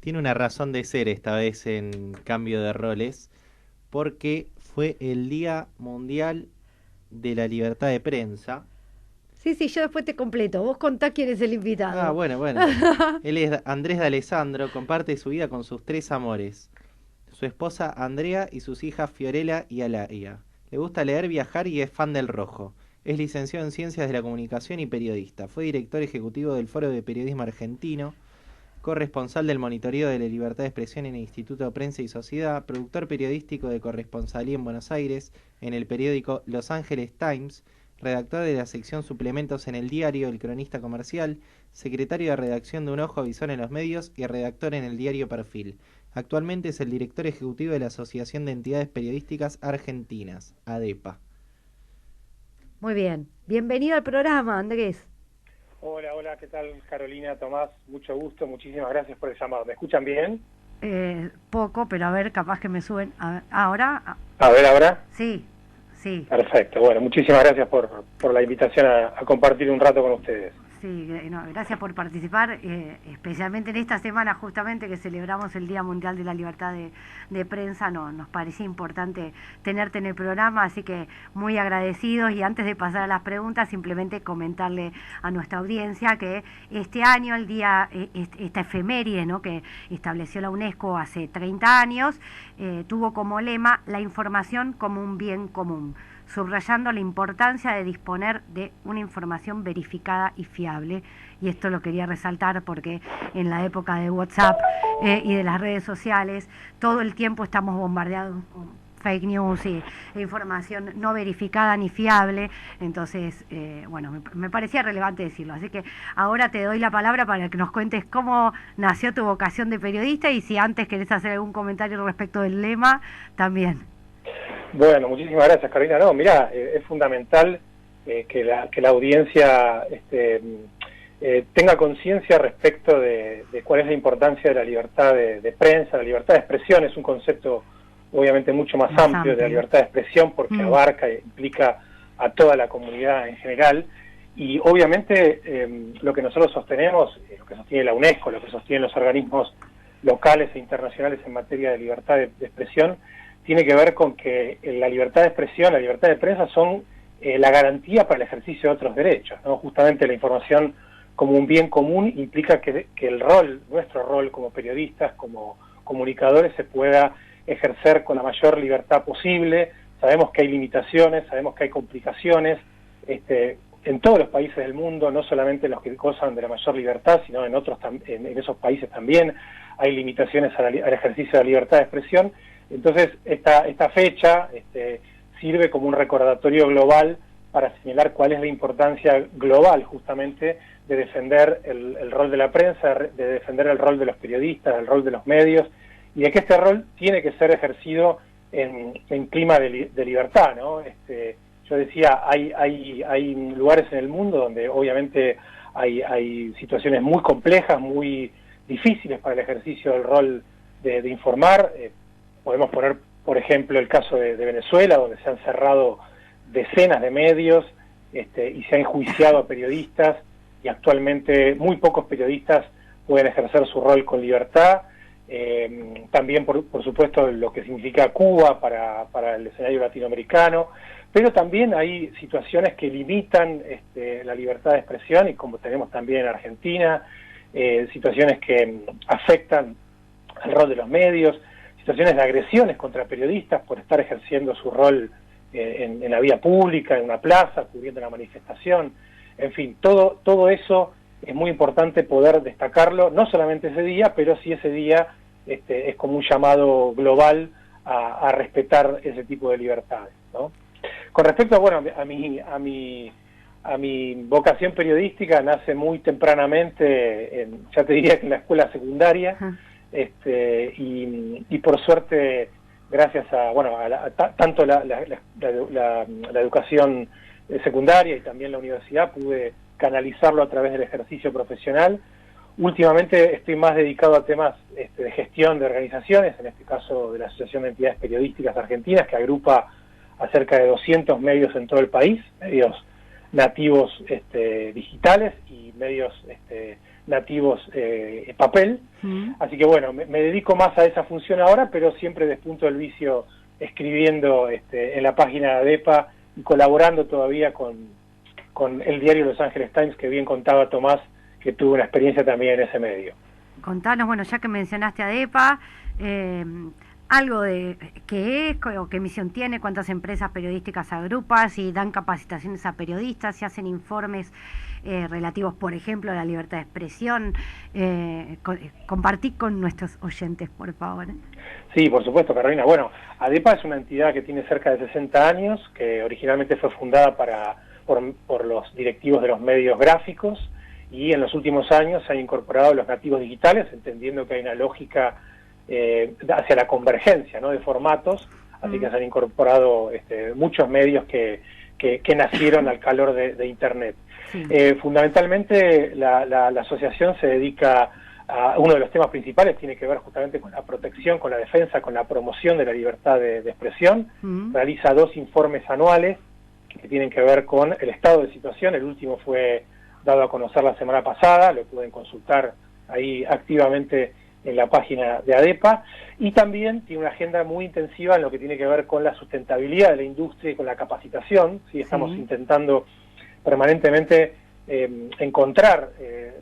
Tiene una razón de ser esta vez en cambio de roles, porque fue el Día Mundial de la Libertad de Prensa. Sí, sí, yo después te completo. Vos contá quién es el Ah, invitado. bueno. Él es Andrés D'Alessandro, comparte su vida con sus tres amores, su esposa Andrea y sus hijas Fiorella y Alaria. Le gusta leer, viajar y es fan del rojo. Es licenciado en Ciencias de la Comunicación y periodista. Fue director ejecutivo del Foro de Periodismo Argentino, corresponsal del Monitoreo de la Libertad de Expresión en el Instituto de Prensa y Sociedad, productor periodístico de corresponsalía en Buenos Aires, en el periódico Los Angeles Times, redactor de la sección Suplementos en el diario El Cronista Comercial, secretario de redacción de Un Ojo Visor en los Medios y redactor en el diario Perfil. Actualmente es el director ejecutivo de la Asociación de Entidades Periodísticas Argentinas, ADEPA. Muy bien. Bienvenido al programa, Andrés. Hola, ¿qué tal, Carolina, Tomás? Mucho gusto, muchísimas gracias por el llamado. ¿Me escuchan bien? Poco, pero a ver, capaz que me suben. A ver, ¿ahora? A ver, ¿ahora? Sí, sí. Perfecto, bueno, muchísimas gracias por la invitación a compartir un rato con ustedes. Sí, no, gracias por participar, especialmente en esta semana justamente que celebramos el Día Mundial de la Libertad de Prensa. No, nos parecía importante tenerte en el programa, así que muy agradecidos. Y antes de pasar a las preguntas, simplemente comentarle a nuestra audiencia que este año, el día, esta efeméride, ¿no?, que estableció la UNESCO hace 30 años, tuvo como lema la información como un bien común, subrayando la importancia de disponer de una información verificada y fiable. Y esto lo quería resaltar porque en la época de WhatsApp y de las redes sociales, todo el tiempo estamos bombardeados con fake news y información no verificada ni fiable. Entonces, bueno, me parecía relevante decirlo. Así que ahora te doy la palabra para que nos cuentes cómo nació tu vocación de periodista y si antes querés hacer algún comentario respecto del lema, también. Bueno, muchísimas gracias, Carolina. No, mirá, es fundamental que la audiencia tenga conciencia respecto de cuál es la importancia de la libertad de prensa. La libertad de expresión es un concepto obviamente mucho más amplio de la libertad de expresión, porque abarca e implica a toda la comunidad en general. Y obviamente lo que nosotros sostenemos, lo que sostiene la UNESCO, lo que sostienen los organismos locales e internacionales en materia de libertad de expresión, tiene que ver con que la libertad de expresión, la libertad de prensa son la garantía para el ejercicio de otros derechos, ¿no? Justamente la información como un bien común implica que nuestro rol como periodistas, como comunicadores, se pueda ejercer con la mayor libertad posible. Sabemos que hay limitaciones, sabemos que hay complicaciones, en todos los países del mundo, no solamente los que gozan de la mayor libertad, sino en esos países también hay limitaciones al ejercicio de la libertad de expresión. Entonces, esta fecha sirve como un recordatorio global para señalar cuál es la importancia global, justamente, de defender el rol de la prensa, de defender el rol de los periodistas, el rol de los medios, y de que este rol tiene que ser ejercido en clima de libertad, ¿no? Yo decía, hay lugares en el mundo donde obviamente hay situaciones muy complejas, muy difíciles para el ejercicio del rol de informar. Podemos poner, por ejemplo, el caso de Venezuela, donde se han cerrado decenas de medios y se ha enjuiciado a periodistas, y actualmente muy pocos periodistas pueden ejercer su rol con libertad. También, por supuesto, lo que significa Cuba para el escenario latinoamericano, pero también hay situaciones que limitan la libertad de expresión, y como tenemos también en Argentina, situaciones que afectan el rol de los medios, situaciones de agresiones contra periodistas por estar ejerciendo su rol en la vía pública, en una plaza, cubriendo una manifestación. En fin, todo eso es muy importante poder destacarlo, no solamente ese día, pero sí ese día es como un llamado global a respetar ese tipo de libertades, ¿no? Con respecto a mi vocación periodística, nace muy tempranamente, ya te diría que en la escuela secundaria. Y por suerte, gracias a tanto la educación secundaria y también la universidad, pude canalizarlo a través del ejercicio profesional. Últimamente estoy más dedicado a temas de gestión de organizaciones, en este caso de la Asociación de Entidades Periodísticas Argentinas, que agrupa a cerca de 200 medios en todo el país, medios nativos digitales y medios nativos papel. Así que bueno, me dedico más a esa función ahora, pero siempre despunto el vicio escribiendo en la página de ADEPA y colaborando todavía con el diario Los Angeles Times, que bien contaba Tomás, que tuvo una experiencia también en ese medio. Contanos, bueno, ya que mencionaste ADEPA, algo de qué es o qué misión tiene, cuántas empresas periodísticas agrupa, si dan capacitaciones a periodistas, si hacen informes relativos, por ejemplo, a la libertad de expresión. Compartí con nuestros oyentes, por favor. Sí, por supuesto, Carolina. Bueno, ADEPA es una entidad que tiene cerca de 60 años, que originalmente fue fundada por los directivos de los medios gráficos, y en los últimos años se han incorporado los nativos digitales, entendiendo que hay una lógica hacia la convergencia, ¿no?, de formatos, así que se han incorporado muchos medios que nacieron al calor de Internet. Sí. Fundamentalmente la asociación se dedica a uno de los temas principales, tiene que ver justamente con la protección, con la defensa, con la promoción de la libertad de expresión. Realiza 2 informes anuales que tienen que ver con el estado de situación. El último fue dado a conocer la semana pasada, lo pueden consultar ahí activamente en la página de ADEPA, y también tiene una agenda muy intensiva en lo que tiene que ver con la sustentabilidad de la industria y con la capacitación. ¿Sí? Estamos intentando permanentemente encontrar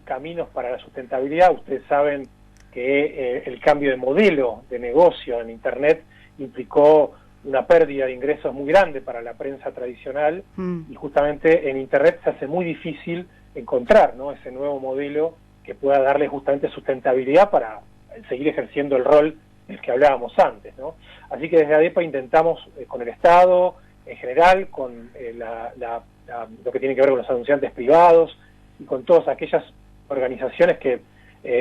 caminos para la sustentabilidad. Ustedes saben que el cambio de modelo de negocio en Internet implicó una pérdida de ingresos muy grande para la prensa tradicional, y justamente en Internet se hace muy difícil encontrar, ¿no?, ese nuevo modelo que pueda darle justamente sustentabilidad para seguir ejerciendo el rol del que hablábamos antes, ¿no? Así que desde ADEPA intentamos con el Estado en general, con lo que tiene que ver con los anunciantes privados y con todas aquellas organizaciones que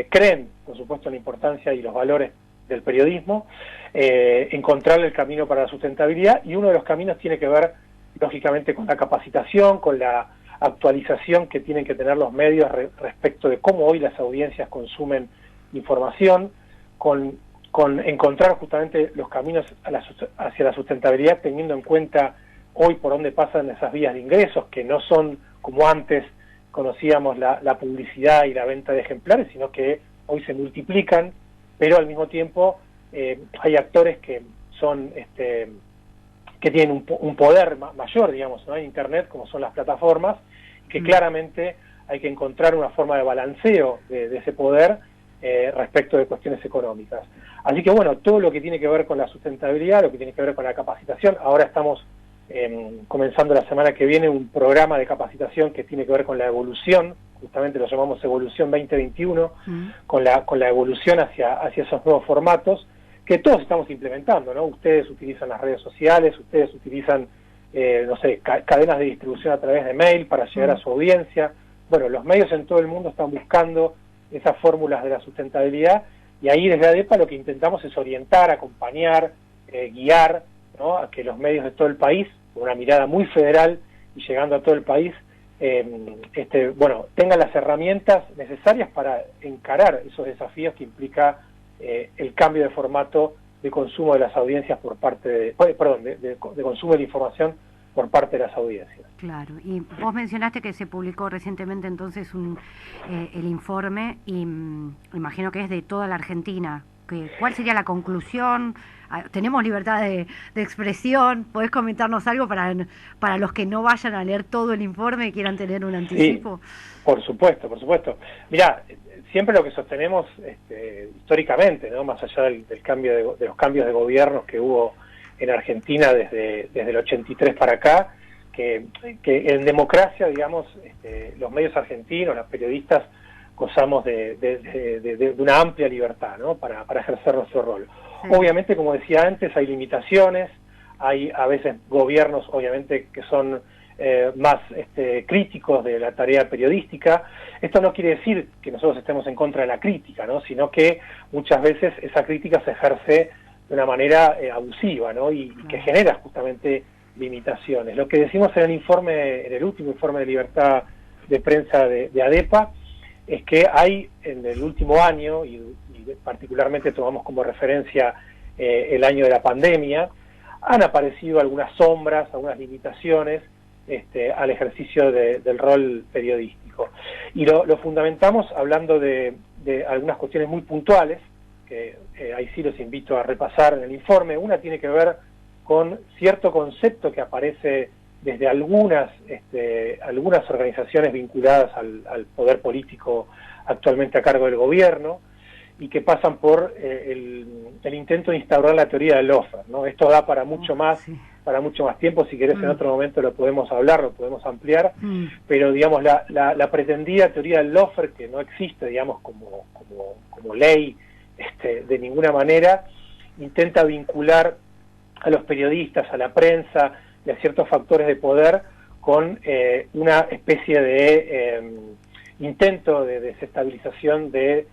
creen, por supuesto, en la importancia y los valores del periodismo, encontrarle el camino para la sustentabilidad, y uno de los caminos tiene que ver, lógicamente, con la capacitación, con la actualización que tienen que tener los medios respecto de cómo hoy las audiencias consumen información, con encontrar justamente los caminos hacia la sustentabilidad, teniendo en cuenta hoy por dónde pasan esas vías de ingresos, que no son como antes conocíamos la publicidad y la venta de ejemplares, sino que hoy se multiplican, pero al mismo tiempo hay actores que son que tienen un poder mayor, digamos, ¿no?, en Internet, como son las plataformas, que claramente hay que encontrar una forma de balanceo de ese poder respecto de cuestiones económicas. Así que bueno, todo lo que tiene que ver con la sustentabilidad, lo que tiene que ver con la capacitación, ahora estamos comenzando la semana que viene un programa de capacitación que tiene que ver con la evolución, justamente lo llamamos Evolución 2021, con la evolución hacia esos nuevos formatos, que todos estamos implementando, ¿no? Ustedes utilizan las redes sociales, ustedes utilizan, no sé, cadenas de distribución a través de mail para llegar a su audiencia. Bueno, los medios en todo el mundo están buscando esas fórmulas de la sustentabilidad, y ahí desde ADEPA lo que intentamos es orientar, acompañar, guiar, ¿no?, a que los medios de todo el país, con una mirada muy federal y llegando a todo el país, bueno, tengan las herramientas necesarias para encarar esos desafíos que implica el cambio de formato de consumo de las audiencias por parte de consumo de la información por parte de las audiencias. Claro, y vos mencionaste que se publicó recientemente entonces el informe, y imagino que es de toda la Argentina. ¿Cuál sería la conclusión? ¿Tenemos libertad de expresión? ¿Podés comentarnos algo para los que no vayan a leer todo el informe y quieran tener un anticipo? Sí, por supuesto, por supuesto. Mirá, siempre lo que sostenemos históricamente, ¿no?, más allá del cambio de los cambios de gobiernos que hubo en Argentina desde el 83 para acá, que en democracia, digamos, los medios argentinos, los periodistas, gozamos de una amplia libertad, ¿no?, para ejercer nuestro rol. Sí. Obviamente, como decía antes, hay limitaciones, hay a veces gobiernos, obviamente, que son más críticos de la tarea periodística. Esto no quiere decir que nosotros estemos en contra de la crítica, ¿no?, sino que muchas veces esa crítica se ejerce de una manera abusiva, ¿no?, y que genera justamente limitaciones. Lo que decimos en el último informe de libertad de prensa de ADEPA, es que hay en el último año, y particularmente tomamos como referencia el año de la pandemia, han aparecido algunas sombras, algunas limitaciones al ejercicio del rol periodístico. político. Y lo fundamentamos hablando de algunas cuestiones muy puntuales, que ahí sí los invito a repasar en el informe. Una tiene que ver con cierto concepto que aparece desde algunas organizaciones vinculadas al poder político actualmente a cargo del gobierno, y que pasan por el intento de instaurar la teoría del lawfare, ¿no? Esto da para mucho más, para mucho más tiempo. Si querés en otro momento lo podemos hablar, lo podemos ampliar, pero digamos la pretendida teoría del lawfare, que no existe, digamos, como ley de ninguna manera, intenta vincular a los periodistas, a la prensa y a ciertos factores de poder con una especie de intento de desestabilización de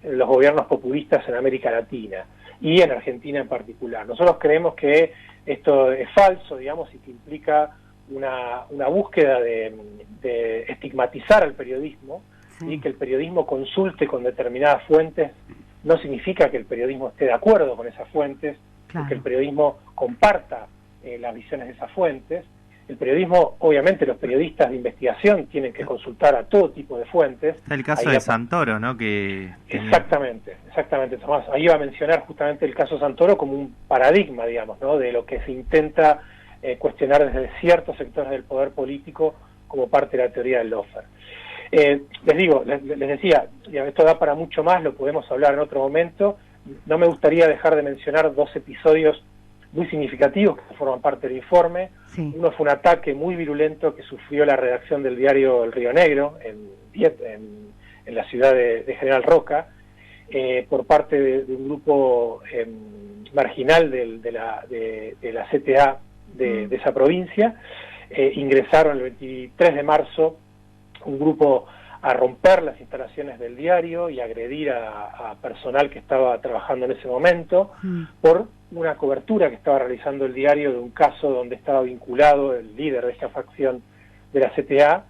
los gobiernos populistas en América Latina y en Argentina en particular. Nosotros creemos que esto es falso, digamos, y que implica una búsqueda de estigmatizar al periodismo, y que el periodismo consulte con determinadas fuentes no significa que el periodismo esté de acuerdo con esas fuentes, que el periodismo comparta las visiones de esas fuentes. El periodismo, obviamente, los periodistas de investigación tienen que consultar a todo tipo de fuentes. Está el caso de Santoro, ¿no? Exactamente, Tomás. Ahí iba a mencionar justamente el caso Santoro como un paradigma, digamos, ¿no? De lo que se intenta cuestionar desde ciertos sectores del poder político como parte de la teoría del lawfare. Les decía, esto da para mucho más, lo podemos hablar en otro momento. No me gustaría dejar de mencionar dos episodios muy significativos que forman parte del informe. Uno fue un ataque muy virulento que sufrió la redacción del diario El Río Negro en la ciudad de General Roca, por parte de un grupo marginal de la CTA de esa provincia. Ingresaron el 23 de marzo un grupo a romper las instalaciones del diario y agredir a personal que estaba trabajando en ese momento por una cobertura que estaba realizando el diario de un caso donde estaba vinculado el líder de esta facción de la CTA,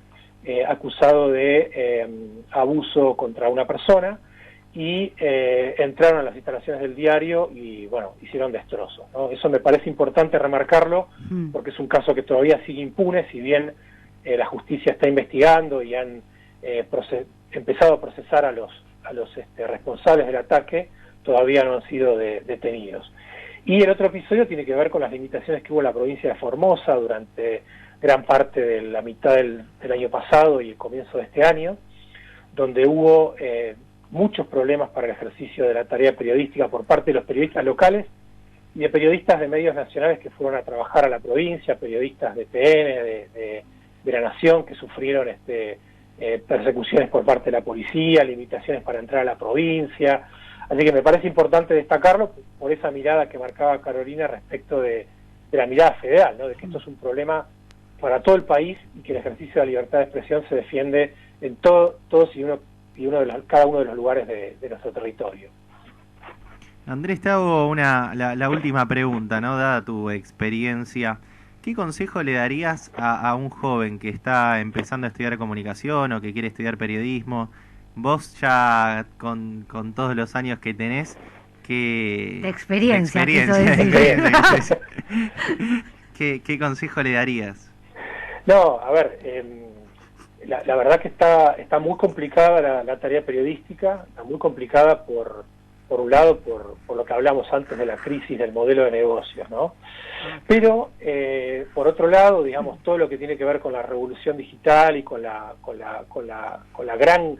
acusado de abuso contra una persona, y entraron a las instalaciones del diario y, bueno, hicieron destrozos, ¿no? Eso me parece importante remarcarlo, porque es un caso que todavía sigue impune, si bien la justicia está investigando y han empezado a procesar a los responsables del ataque, todavía no han sido detenidos. Y el otro episodio tiene que ver con las limitaciones que hubo en la provincia de Formosa durante gran parte de la mitad del año pasado y el comienzo de este año, donde hubo muchos problemas para el ejercicio de la tarea periodística por parte de los periodistas locales y de periodistas de medios nacionales que fueron a trabajar a la provincia, periodistas de TN, de La Nación, que sufrieron persecuciones por parte de la policía, limitaciones para entrar a la provincia. Así que me parece importante destacarlo por esa mirada que marcaba Carolina respecto de la mirada federal, ¿no? De que esto es un problema para todo el país y que el ejercicio de la libertad de expresión se defiende en todos cada uno de los lugares de nuestro territorio. Andrés, te hago la última pregunta, ¿no? Dada tu experiencia, ¿qué consejo le darías a un joven que está empezando a estudiar comunicación o que quiere estudiar periodismo? Vos ya con todos los años que tenés, ¿qué consejo le darías? No, a ver, la verdad que está muy complicada la tarea periodística, está muy complicada por un lado por lo que hablamos antes de la crisis del modelo de negocios, ¿no? Pero por otro lado, digamos, todo lo que tiene que ver con la revolución digital y con la gran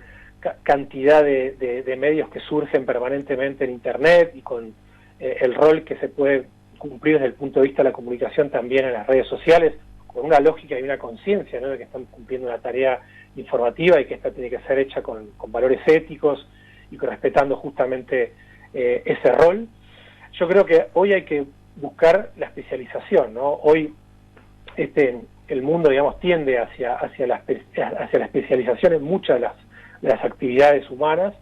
cantidad de medios que surgen permanentemente en Internet y con el rol que se puede cumplir desde el punto de vista de la comunicación también en las redes sociales, con una lógica y una conciencia, ¿no? De que están cumpliendo una tarea informativa y que esta tiene que ser hecha con valores éticos y respetando justamente ese rol. Yo creo que hoy hay que buscar la especialización, ¿no? Hoy el mundo, digamos, tiende hacia la especialización en muchas de las actividades humanas,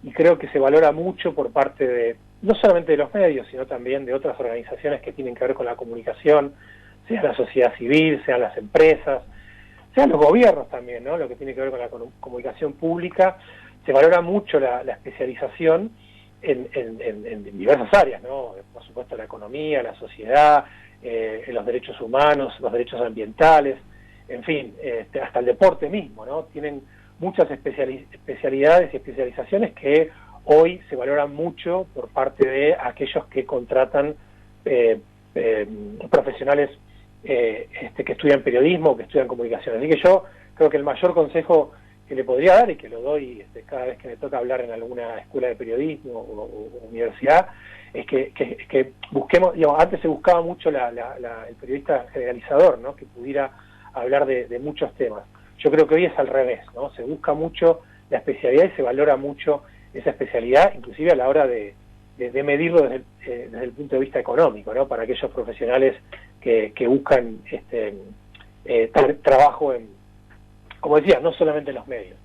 y creo que se valora mucho por parte de, no solamente de los medios, sino también de otras organizaciones que tienen que ver con la comunicación, sea la sociedad civil, sean las empresas, sean los gobiernos también, ¿no? Lo que tiene que ver con la comunicación pública, se valora mucho la especialización en diversas áreas, ¿no? Por supuesto la economía, la sociedad, en los derechos humanos, los derechos ambientales, en fin, hasta el deporte mismo, ¿no? Tienen muchas especialidades y especializaciones que hoy se valoran mucho por parte de aquellos que contratan profesionales que estudian periodismo o que estudian comunicación. Así que yo creo que el mayor consejo que le podría dar, y que lo doy cada vez que me toca hablar en alguna escuela de periodismo o universidad, es que busquemos, digamos, antes se buscaba mucho el periodista generalizador, ¿no? Que pudiera hablar de muchos temas. Yo creo que hoy es al revés, ¿no? Se busca mucho la especialidad y se valora mucho esa especialidad, inclusive a la hora de medirlo desde el punto de vista económico, ¿no? Para aquellos profesionales que buscan trabajo como decía, no solamente en los medios.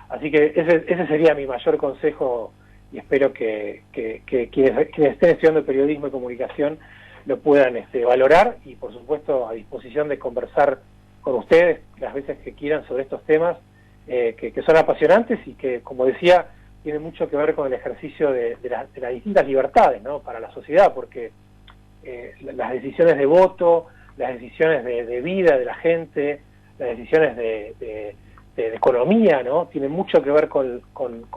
Así que ese sería mi mayor consejo, y espero que quienes estén estudiando periodismo y comunicación lo puedan valorar, y por supuesto a disposición de conversar con ustedes las veces que quieran sobre estos temas que son apasionantes y que, como decía, tienen mucho que ver con el ejercicio de las distintas libertades, ¿no? Para la sociedad, porque las decisiones de voto, las decisiones de vida de la gente, las decisiones de economía, ¿no? Tienen mucho que ver con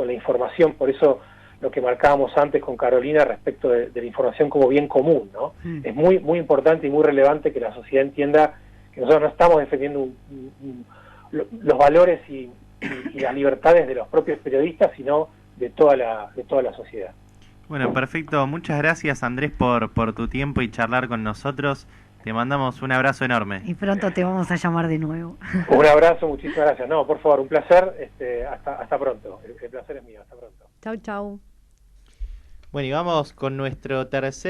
la información. Por eso lo que marcábamos antes con Carolina respecto de la información como bien común, ¿no? Es muy, muy importante y muy relevante que la sociedad entienda que nosotros no estamos defendiendo los valores y las libertades de los propios periodistas, sino de toda la sociedad. Bueno, perfecto. Muchas gracias, Andrés, por tu tiempo y charlar con nosotros. Te mandamos un abrazo enorme. Y pronto te vamos a llamar de nuevo. Un abrazo, muchísimas gracias. No, por favor, un placer. Hasta pronto. El placer es mío. Hasta pronto. Chau, chau. Bueno, y vamos con nuestro tercer